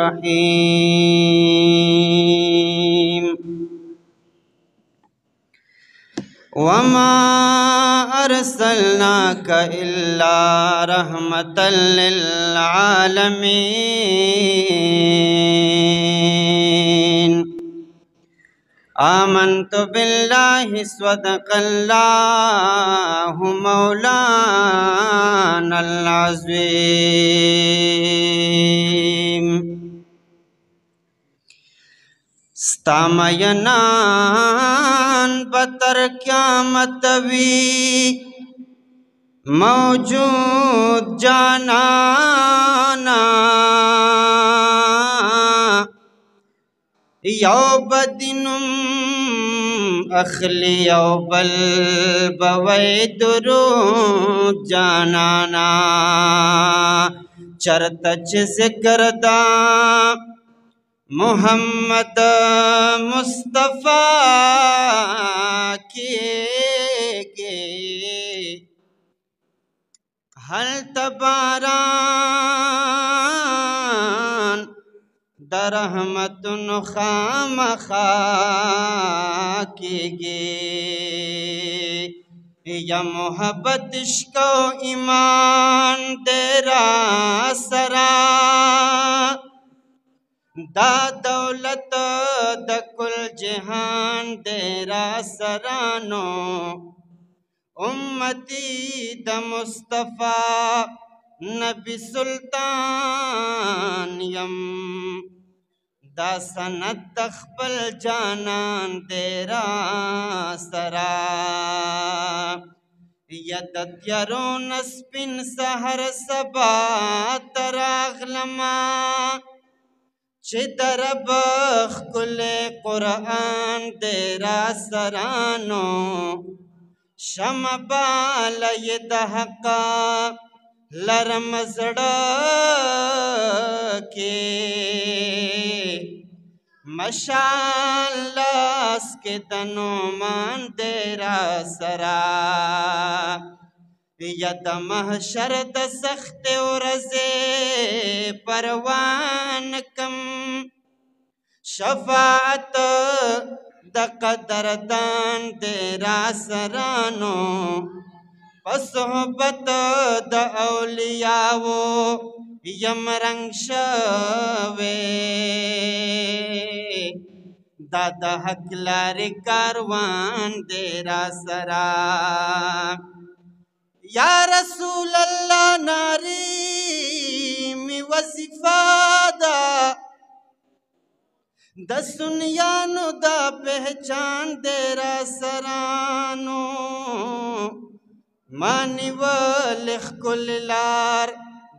रहीम। वमा अरसलनाका इल्ला रहमतल लिल आलमीन। आमन्तु बिल्लाहि सदक़ल्लाहु मौलानल अज़ीम। स्तामयनान बतर क़यामत वी मौजूद जानाना। यौबदिनुम अखली यौबल बवैदुरु जानाना। चरतच ज़िक्रदा मोहम्मद मुस्तफ़ा के हल तबारान दरहमतुन खामखा के या मोहब्बत इश्क़ो ईमान तेरा सरा। दा दौलत द कुल जहान तेरा सरानो। उम्मती द मुस्तफ़ा नबी सुल्तान यम। दा सनत तख्बल जानान तेरा सरा। यदत यरोन स्पिन सहर सबा तरागलमा। चिदरबख कुले कुरान तेरा सरानो। शमबाल ये दहका लरमजड़ा के मशालास के तनो मान तेरा सरा। यद महशर द सख्त रज़े परवान कम। शफाअत द कदरदान तेरा सरानो। पसोहबत द औलियावो यमरंग शवे। दादा हकलार कारवान तेरा सरा। या रसूल अल्लाह नारी मी वजीफादा। दसुनियानो दा पहचान तेरा सरानो। मानी वलिख कुल्लार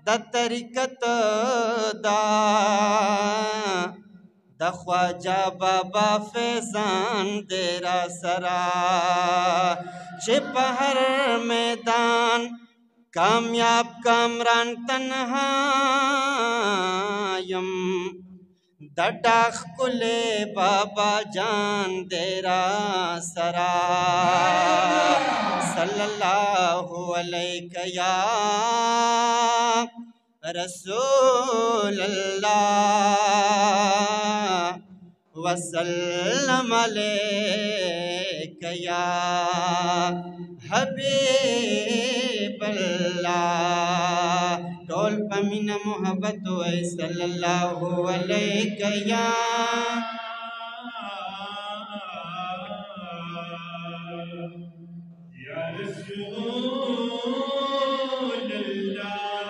द तरीकत दा। द ख्वाजा बाबा फैजान तेरा सरा। चिपहर मैदान कामयाब कामरान तन्हायम। दडाख कुले बाबा जान तेरा सरा। सल्लल्लाहु अलैका या रसूल अल्लाह वसल्लम अलैका या हबीब अल्लाह। टोल पमीना मोहब्बत हुए सल्लल्लाहु अलैका या रसूल अल्लाह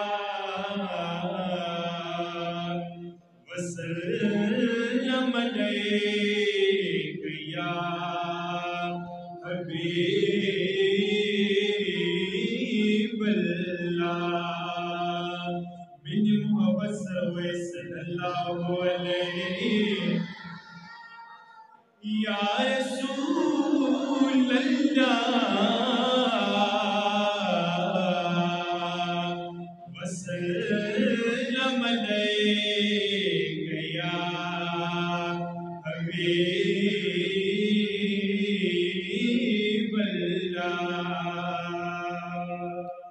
वसल्लम अलैका या हबीब अल्लाह। मिन मोहब्बत हुए सल्लल्लाहु अलैहि या रसूल अल्लाह वसल्लम अलैका